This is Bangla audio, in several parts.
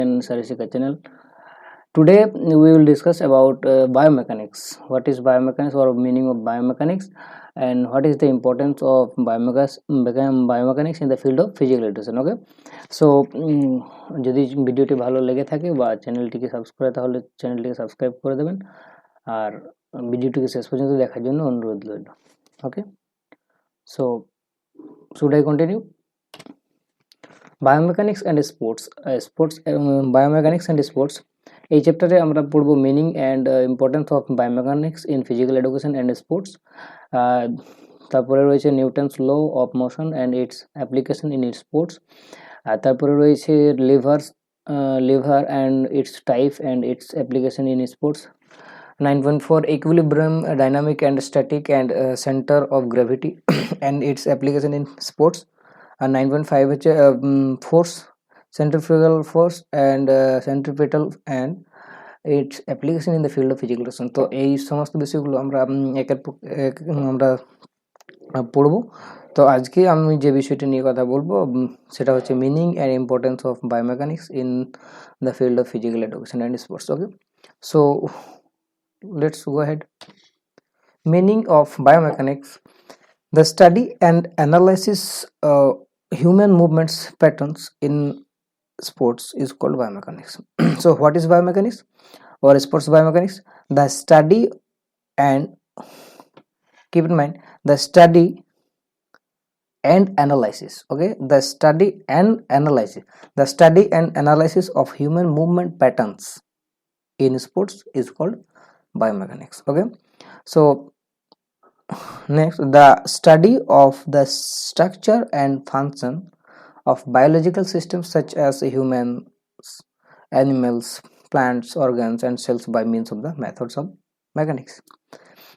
and Sarisika channel. Today we will discuss about biomechanics. What is biomechanics or meaning of biomechanics, and what is the importance of biomechanics in the field of physical education. Okay, so যদি ভিডিওটি ভালো লেগে থাকে বা চ্যানেলটিকে সাবস্ক্রাইব তাহলে চ্যানেলটিকে সাবস্ক্রাইব করে দেবেন আর ভিডিওটিকে শেষ পর্যন্ত দেখার জন্য অনুরোধ রইল। ওকে, so should I continue? Biomechanics and sports, biomechanics and sports. এই চ্যাপ্টারে আমরা পড়ব meaning and importance of biomechanics in physical education and sports. তারপরে রয়েছে Newton's law of motion and its application in its sports. আর তারপরে রয়েছে lever and its type and its application in sports. 9.4 equilibrium, dynamic and static and center of gravity and its application in sports. 9.5 হচ্ছে force, centrifugal force and centripetal and its application in the field of physical education. তো এই সমস্ত বিষয়গুলো আমরা আমরা পড়ব। তো আজকে আমি যে বিষয়টি নিয়ে কথা বলবো সেটা হচ্ছে meaning and importance of biomechanics in the field of physical education and sports. Okay, so let's go ahead. Meaning of biomechanics: the study and analysis human movements patterns in sports is called biomechanics. So what is biomechanics or sports biomechanics? The study and, keep in mind, the study and analysis. Okay, the study and analysis of human movement patterns in sports is called biomechanics. Okay, so next, the study of the structure and function of biological systems such as humans, animals, plants, organs and cells by means of the methods of mechanics.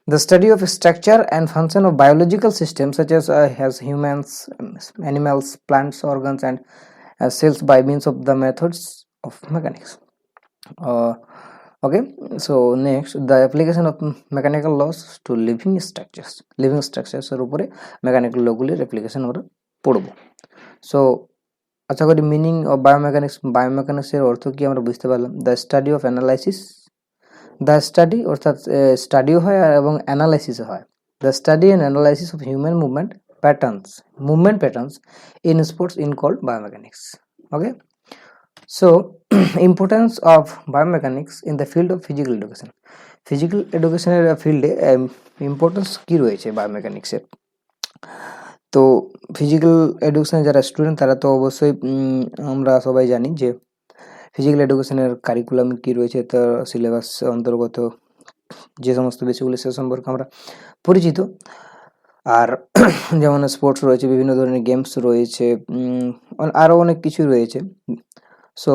The study of structure and function of biological systems such as humans, animals, plants, organs and cells by means of the methods of mechanics. Okay, so next, the application of mechanical laws to living structures এর উপরে মেকানিক্যাল লগুলির অ্যাপ্লিকেশন আমরা পড়ব। সো আশা করি মিনিং অফ বায়োমেকানিক্সের অর্থ কি আমরা বুঝতে পারলাম। The study of analysis, the study অর্থাৎ স্টাডিও হয় এবং অ্যানালাইসিসও হয়। The study and analysis of human movement patterns in sports in called biomechanics. Okay, so importance of biomechanics in the field of physical education. Physical এডুকেশনের ফিল্ডে ইম্পর্টেন্স কী রয়েছে বায়োমেকানিক্সের? তো ফিজিক্যাল এডুকেশনের যারা স্টুডেন্ট তারা তো অবশ্যই আমরা সবাই জানি যে ফিজিক্যাল এডুকেশনের কারিকুলাম কী রয়েছে, তার সিলেবাস অন্তর্গত যে সমস্ত বিষয়গুলি সে সম্পর্কে আমরা পরিচিত। আর যেমন স্পোর্টস রয়েছে, বিভিন্ন ধরনের গেমস রয়েছে, আরও অনেক কিছু রয়েছে। সো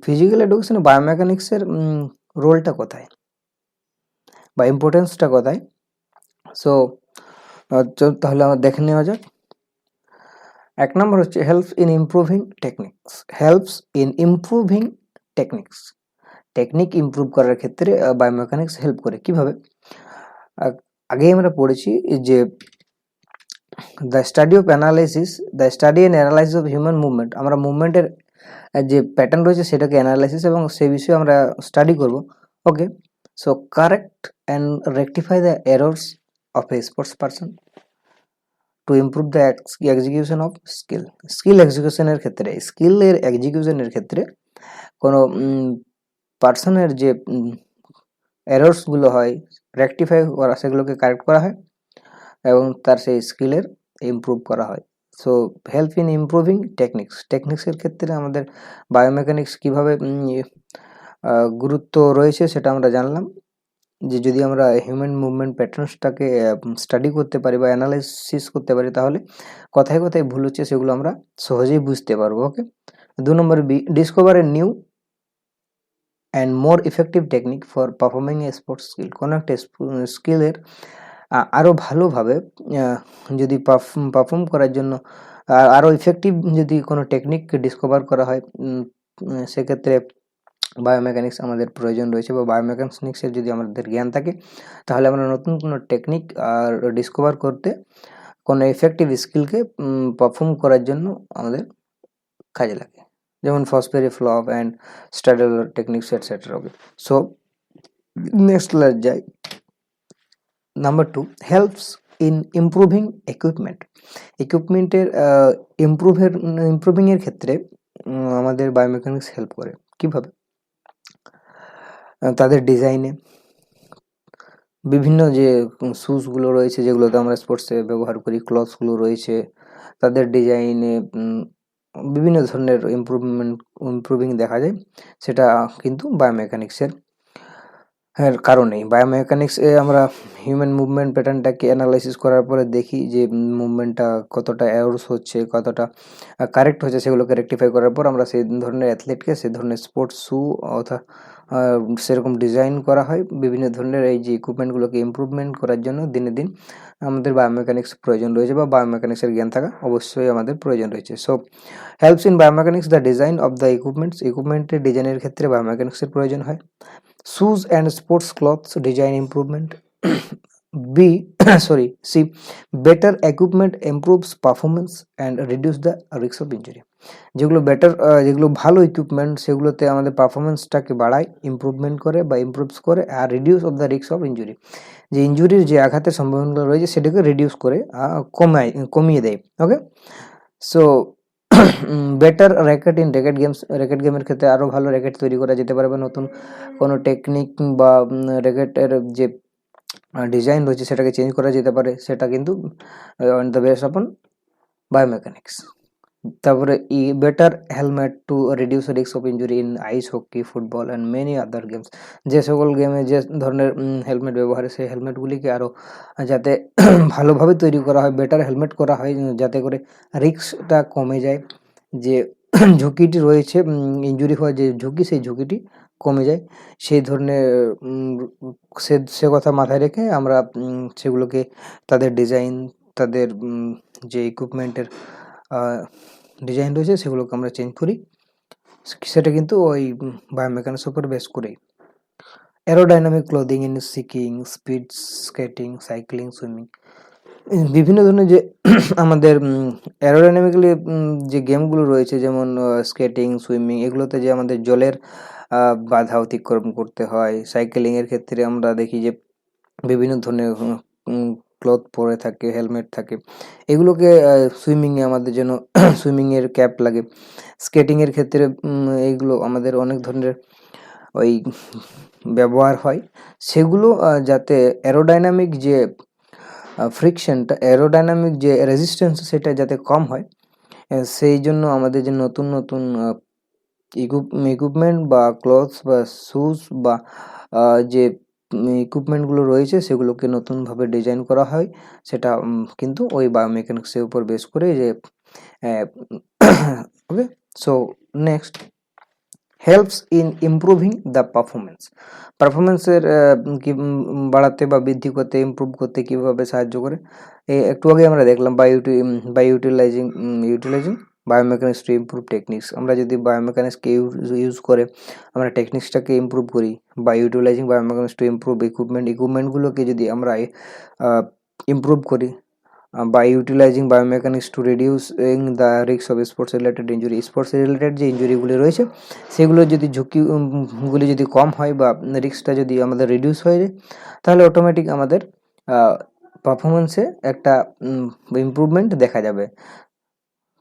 ফিজিক্যাল এডুকেশনে বায়োমেকানিক্সের রোলটা কোথায় বা ইম্পর্টেন্সটা কোথায়? সো তাহলে আমরা দেখে নেওয়া যাক। এক নম্বর হচ্ছে helps in improving techniques. Technique improve করার ক্ষেত্রে বায়োমেকানিক্স হেল্প করে। কিভাবে? আগেই আমরা পড়েছি যে the study and analysis of human movement, আমরা মুভমেন্টের যে প্যাটার্ন রয়েছে সেটাকে অ্যানালাইসিস এবং সেই বিষয়ে আমরা স্টাডি করব। Okay, so correct and rectify the errors of a sports person to improve the execution of স্কিলের এক্সিকিউশনের ক্ষেত্রে কোনো পার্সনের যে এরর্সগুলো হয় রেকটিফাই করা, সেগুলোকে কারেক্ট করা হয় এবং তার সেই স্কিলের ইমপ্রুভ করা হয়। সো হেল্প ইন ইমপ্রুভিং টেকনিক্সের ক্ষেত্রে আমাদের বায়োমেকানিক্স কীভাবে গুরুত্ব রয়েছে সেটা আমরা জানলাম। যে যদি আমরা হিউম্যান মুভমেন্ট প্যাটার্নসটাকে স্টাডি করতে পারি বা অ্যানালাইসিস করতে পারি তাহলে কোথায় কোথায় ভুল হচ্ছে সেগুলো আমরা সহজেই বুঝতে পারবো। ওকে, 2 নম্বর B, discover a new and more effective technique for performing a sports skill. কোনো একটা স্কিলের আরও ভালোভাবে যদি পারফর্ম করার জন্য আরও ইফেক্টিভ যদি কোনো টেকনিক ডিসকভার করা হয় সেক্ষেত্রে বায়োমেকানিক্স আমাদের প্রয়োজন রয়েছে বা বায়োমেকানিক্সের যদি আমাদের জ্ঞান থাকে তাহলে আমরা নতুন কোনো টেকনিক আর ডিসকভার করতে কোনো ইফেক্টিভ স্কিলকে পারফর্ম করার জন্য আমাদের কাজে লাগে। যেমন Fosbury flop and straddle techniques etcetera. Okay, so next let যাই। নাম্বার 2, হেল্পস ইন ইমপ্রুভিং ইকুইপমেন্টের ইমপ্রুভিংয়ের ক্ষেত্রে আমাদের বায়োমেকানিক্স হেল্প করে। কিভাবে? তাদের ডিজাইনে বিভিন্ন যে শুজগুলো রয়েছে যেগুলোতে আমরা স্পোর্টসে ব্যবহার করি, ক্লথসগুলো রয়েছে, তাদের ডিজাইনে বিভিন্ন ধরনের ইমপ্রুভিং দেখা যায়, সেটা কিন্তু বায়োমেকানিক্সের কারণেই। বায়োমেকানিক্সে আমরা হিউম্যান মুভমেন্ট প্যাটার্নটাকে অ্যানালাইসিস করার পরে দেখি যে মুভমেন্টটা কতটা এরর্স হচ্ছে, কতটা কারেক্ট হচ্ছে, সেগুলোকে রেকটিফাই করার পর আমরা সেই ধরনের অ্যাথলেটকে সেই ধরনের স্পোর্টস শ্যু অথবা সেরকম ডিজাইন করা হয়। বিভিন্ন ধরনের এই যে ইকুইপমেন্টগুলোকে ইমপ্রুভমেন্ট করার জন্য দিনে দিন আমাদের বায়োমেকানিক্স প্রয়োজন রয়েছে, বা বায়োমেকানিক্সের জ্ঞান থাকা অবশ্যই আমাদের প্রয়োজন রয়েছে। So helps in biomechanics the design of the ইকুইপমেন্টের ডিজাইনের ক্ষেত্রে বায়োমেকানিক্সের প্রয়োজন হয়। Shoes and sports clothes design improvement. B C, better equipment improves performance and reduce the risk of injury. যেগুলো ভালো ইকুইপমেন্ট সেগুলোতে আমাদের পারফরমেন্সটাকে বাড়ায়, ইমপ্রুভমেন্ট করে বা ইমপ্রুভস করে, আর reduce of the risk of injury, যে ইনজুরির যে আঘাতের সম্ভাবনাগুলো রয়েছে সেটাকে রিডিউস করে কমিয়ে দেয়। ওকে, সো বেটার র্যাকেট গেমের ক্ষেত্রে আরও ভালো র্যাকেট তৈরি করা যেতে পারে, বা নতুন কোনো টেকনিক বা র্যাকেটের যে ডিজাইন রয়েছে সেটাকে চেঞ্জ করা যেতে পারে, সেটা কিন্তু on the base on biomechanics. তারপরে better helmet to reduce risk of injury in ice, hockey, football and many other games. যে সকল গেমে যে ধরনের হেলমেট ব্যবহারে, সেই হেলমেটগুলিকে আরও যাতে ভালোভাবে তৈরি করা হয়, বেটার হেলমেট করা হয়, যাতে করে রিস্কটা কমে যায়, যে ঝুঁকিটি রয়েছে ইনজুরি হওয়ার যে ঝুঁকি, সেই ঝুঁকিটি কমে যায়, সেই ধরনের সে কথা মাথায় রেখে আমরা সেগুলোকে তাদের ডিজাইন, তাদের যে ইকুইপমেন্টের ডিজাইন রয়েছে সেগুলোকে আমরা চেঞ্জ করি, সেটা কিন্তু ওই বায়োমেকানিক্স উপর বেস করেই। Aerodynamic clothing in skiing, speed skating, cycling, swimming, বিভিন্ন ধরনের যে আমাদের অ্যারোডাইনামিক্যালি যে গেমগুলো রয়েছে, যেমন স্কেটিং, সুইমিং, এগুলোতে যে আমাদের জলের বাধা অতিক্রম করতে হয়। সাইকেলিংয়ের ক্ষেত্রে আমরা দেখি যে বিভিন্ন ধরনের ক্লথ পরে থাকে, হেলমেট থাকে, এগুলোকে সুইমিংয়ে আমাদের জন্য সুইমিংয়ের ক্যাপ লাগে। স্কেটিংয়ের ক্ষেত্রে এইগুলো আমাদের অনেক ধরনের ওই ব্যবহার হয়, সেগুলো যাতে অ্যারোডাইনামিক যে ফ্রিকশনটা, অ্যারোডাইনামিক যে রেজিস্ট্যান্স, সেটা যাতে কম হয়, সেই জন্য আমাদের যে নতুন নতুন ইকুইপমেন্ট বা ক্লথস বা শুজ বা যে ইকুইপমেন্টগুলো রয়েছে সেগুলোকে নতুনভাবে ডিজাইন করা হয়, সেটা কিন্তু ওই বায়োমেকানিক্সের উপর বেস করে। যে okay, so next, helps in improving the পারফরমেন্সের বাড়াতে বা বৃদ্ধি করতে, ইমপ্রুভ করতে কীভাবে সাহায্য করে, একটু আগে আমরা দেখলাম by utilizing biomechanics to improve techniques. আমরা যদি বায়োমেকানিক্সকে ইউজ করে আমরা টেকনিক্সটাকে ইমপ্রুভ করি, by utilizing biomechanics to improve ইকুইপমেন্টগুলোকে যদি আমরা ইমপ্রুভ করি, by utilizing biomechanics to reducing the risk of sports related যে ইঞ্জুরিগুলি রয়েছে সেগুলোর যদি ঝুঁকিগুলি যদি কম হয় বা রিস্কটা যদি আমাদের রিডিউস হয়ে যায়, তাহলে অটোমেটিক আমাদের পারফরমেন্সে একটা ইমপ্রুভমেন্ট দেখা যাবে,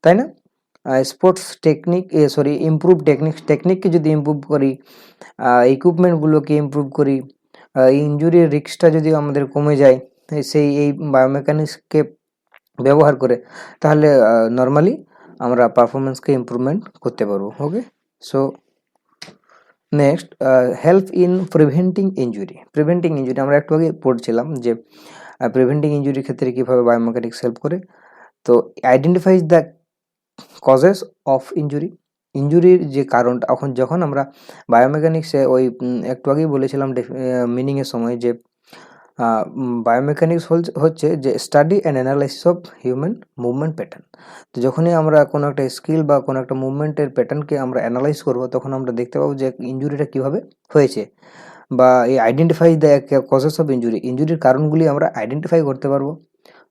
তাই না? স্পোর্টস ইমপ্রুভ টেকনিককে যদি ইমপ্রুভ করি, ইকুইপমেন্টগুলোকে ইমপ্রুভ করি, ইনজুরির রিস্কটা যদি আমাদের কমে যায় এই বায়োমেকানিক্সকে ব্যবহার করে, তাহলে নর্মালি আমরা পারফরমেন্সকে ইমপ্রুভমেন্ট করতে পারবো। Okay, so next, help in preventing injury. আমরা একটু আগে পড়ছিলাম যে প্রিভেন্টিং ইনজুরির ক্ষেত্রে কীভাবে বায়োমেকানিক্স হেল্প করে। তো আইডেন্টিফাইজ দ্য কজেস অফ ইনজুরির যে কারণটা, যখন আমরা বায়োমেকানিক্সে ওই একটু আগেই বলেছিলাম মিনিংয়ের সময়, যে বায়োমেকানিক্স হচ্ছে যে study and analysis of human movement pattern. তো যখনই আমরা কোনো একটা স্কিল বা কোনো একটা মুভমেন্টের প্যাটার্নকে আমরা অ্যানালাইজ করবো, তখন আমরা দেখতে পাবো যে ইনজুরিটা কীভাবে হয়েছে, বা এই আইডেন্টিফাই দ্য কজেস অফ ইনজুরির কারণগুলি আমরা আইডেন্টিফাই করতে পারবো।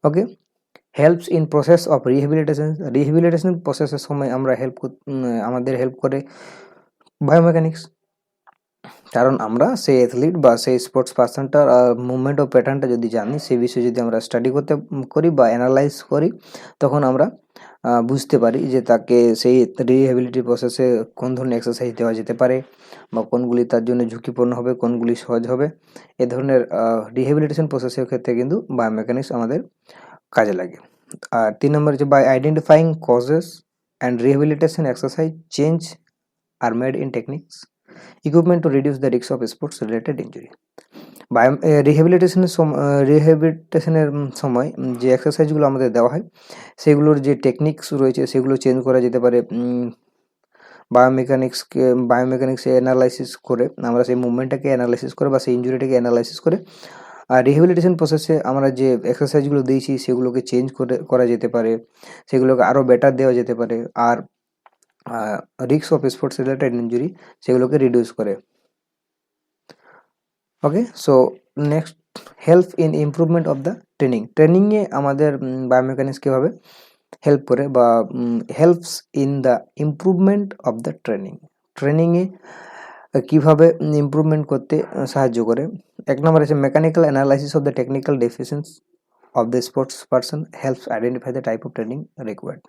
Okay, helps in process of rehabilitation প্রসেসের সময় আমরা আমাদের হেল্প করে বায়োমেকানিক্স, কারণ আমরা সেই অ্যাথলিট বা সেই স্পোর্টস পার্সনটার মুভমেন্ট ও প্যাটার্নটা যদি জানি, সেই বিষয়ে যদি আমরা স্টাডি করি বা অ্যানালাইজ করি, তখন আমরা বুঝতে পারি যে তাকে সেই রিহ্যাবিলিটি প্রসেসে কোন ধরনের এক্সারসাইজ দেওয়া যেতে পারে বা কোনগুলি তার জন্য ঝুঁকিপূর্ণ হবে, কোনগুলি সহজ হবে। এ ধরনের রিহ্যাবিলিটেশন প্রসেসের ক্ষেত্রে কিন্তু বায়োমেকানিক্স আমাদের কাজে লাগে। আর 3 নম্বর হচ্ছে by identifying causes and rehabilitation exercise change are made in techniques equipment to reduce the risk of sports related injury. রিহ্যাবিলিটেশনের সময় যে এক্সারসাইজগুলো আমাদের দেওয়া হয়, সেগুলোর যে টেকনিক্স রয়েছে সেগুলো চেঞ্জ করা যেতে পারে। বায়োমেকানিক্সে অ্যানালাইসিস করে আমরা সেই মুভমেন্টটাকে অ্যানালাইসিস করে বা সেই ইঞ্জুরিটাকে অ্যানালাইসিস করে আর রিহ্যাবিলিটেশন প্রসেসে আমরা যে এক্সারসাইজগুলো দিয়েছি সেগুলোকে চেঞ্জ করা যেতে পারে, সেগুলোকে আরও বেটার দেওয়া যেতে পারে। আর risk of sports related injury সেগুলোকে রিডিউস করে। Okay, so next, help in improvement of the ট্রেনিংয়ে আমাদের বায়োমেকানিক্স কীভাবে হেল্প করে বা helps in the improvement of the ট্রেনিংয়ে কীভাবে ইমপ্রুভমেন্ট করতে সাহায্য করে। 1 নম্বর আছে mechanical analysis of the technical deficiency of the sports person helps identify the type of training required.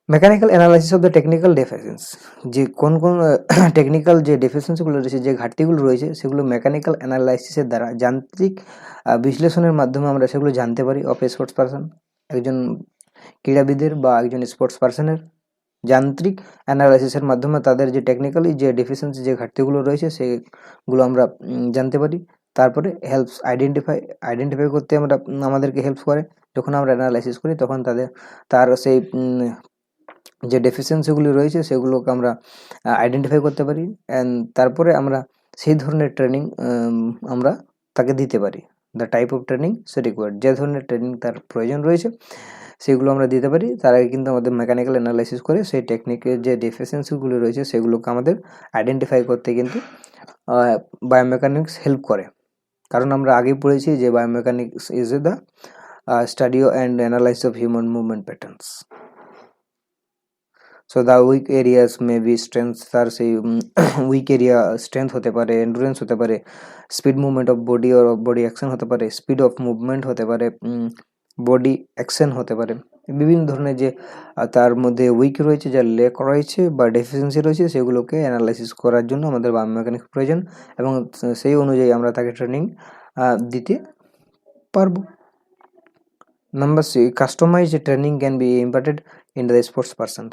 Mechanical analysis of the technical deficiency, যে কোন টেকনিক্যাল যে ডেফিসিয়েন্সিগুলো রয়েছে, যে ঘাটতিগুলো রয়েছে, সেগুলো মেকানিক্যাল অ্যানালাইসিসের দ্বারা যান্ত্রিক বিশ্লেষণের মাধ্যমে আমরা সেগুলো জানতে পারি। অফ এ স্পোর্টস পারসন, একজন ক্রীড়াবিদের বা একজন স্পোর্টস পারসনের যান্ত্রিক অ্যানালাইসিসের মাধ্যমে তাদের যে টেকনিক্যালি যে ডেফিসিয়েন্সি, যে ঘাটতিগুলো রয়েছে সেগুলো আমরা জানতে পারি। তারপরে হেল্পস আইডেন্টিফাই করতে আমাদেরকে হেল্প করে। যখন আমরা অ্যানালাইসিস করি তখন তার সেই যে ডেফিসিয়েন্সিগুলি রয়েছে সেগুলোকে আমরা আইডেন্টিফাই করতে পারি, অ্যান্ড তারপরে আমরা সেই ধরনের ট্রেনিং আমরা তাকে দিতে পারি। The type of training say required, যে ধরনের ট্রেনিং তার প্রয়োজন রয়েছে সেগুলো আমরা দিতে পারি। তার আগে কিন্তু আমাদের মেকানিক্যাল অ্যানালাইসিস করে সেই টেকনিকের যে ডেফিসিয়েন্সিগুলো রয়েছে সেগুলোকে আমাদের আইডেন্টিফাই করতে কিন্তু বায়োমেকানিক্স হেল্প করে। কারণ আমরা আগেই পড়েছি যে biomechanics is the study and analysis of human movement patterns. So the weak areas may be strength, তার সেই উইক এরিয়া স্ট্রেংথ হতে পারে, এন্ডুরেন্স হতে পারে, speed movement of body or body action হতে পারে, স্পিড অফ মুভমেন্ট হতে পারে, বডি অ্যাকশন হতে পারে। বিভিন্ন ধরনের যে তার মধ্যে উইক রয়েছে, যা লেক রয়েছে বা ডেফিসিয়েন্সি রয়েছে, সেগুলোকে অ্যানালাইসিস করার জন্য আমাদের বায়োমেকানিক্স প্রয়োজন, এবং সেই অনুযায়ী আমরা তাকে ট্রেনিং দিতে পারবো। Number 6, customize training can be imparted in the sports person.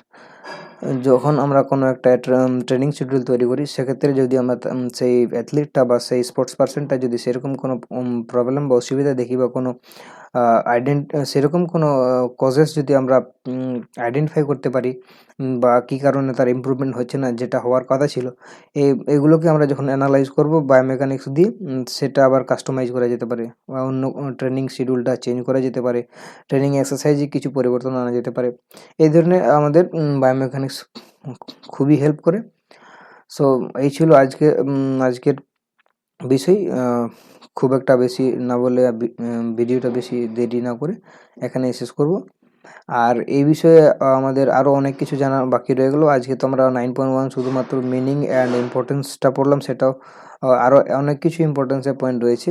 যখন আমরা কোনো একটা ট্রেনিং শিডিউল তৈরি করি, সেক্ষেত্রে যদি আমরা সেই অ্যাথলিটটা বা সেই স্পোর্টস পারসনটা যদি সেরকম কোনো প্রবলেম বা অসুবিধা দেখি বা কোনো সেরকম কোনো কজেস যদি আমরা আইডেন্টিফাই করতে পারি, বা কী কারণে তার ইমপ্রুভমেন্ট হচ্ছে না, যেটা হওয়ার কথা ছিল, এগুলোকে আমরা যখন অ্যানালাইজ করব বায়োমেকানিক্স দিয়ে, সেটা আবার কাস্টমাইজ করা যেতে পারে বা অন্য ট্রেনিং শিডিউলটা চেঞ্জ করা যেতে পারে, ট্রেনিং এক্সারসাইজে কিছু পরিবর্তন আনা যেতে পারে। এই ধরনের আমাদের বায়োমেকানিক্স খুবই হেল্প করে। সো এই ছিল আজকের বিষয়। খুব একটা বেশি না বলে ভিডিওটা বেশি দেরি না করে এখানে শেষ করব। আর এই বিষয়ে আমাদের আরও অনেক কিছু জানা বাকি রয়ে গেলো। আজকে তো আমরা 9.1 শুধুমাত্র মিনিং অ্যান্ড ইম্পর্টেন্সটা পড়লাম, সেটাও আরও অনেক কিছু ইম্পর্টেন্সের পয়েন্ট রয়েছে,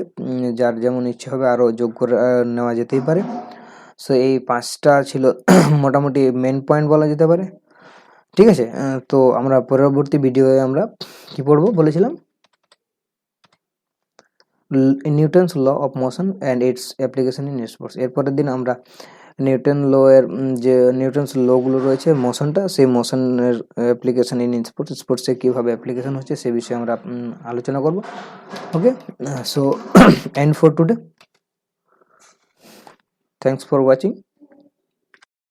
যার যেমন ইচ্ছে হবে আরও যোগ করে নেওয়া যেতেই পারে। সো এই 5টা ছিল মোটামুটি মেন পয়েন্ট বলা যেতে পারে। ঠিক আছে, তো আমরা পরবর্তী ভিডিওয়ে আমরা কি পড়বো বলেছিলাম, Newton's law of motion and its application in sports. এরপরের দিন আমরা যে নিউটনস লগুলো রয়েছে মোশনটা, সেই মোশনের অ্যাপ্লিকেশন ইন স্পোর্টসে কীভাবে অ্যাপ্লিকেশন হচ্ছে সে বিষয়ে আমরা আলোচনা করব। Okay, so end for today, thanks for watching.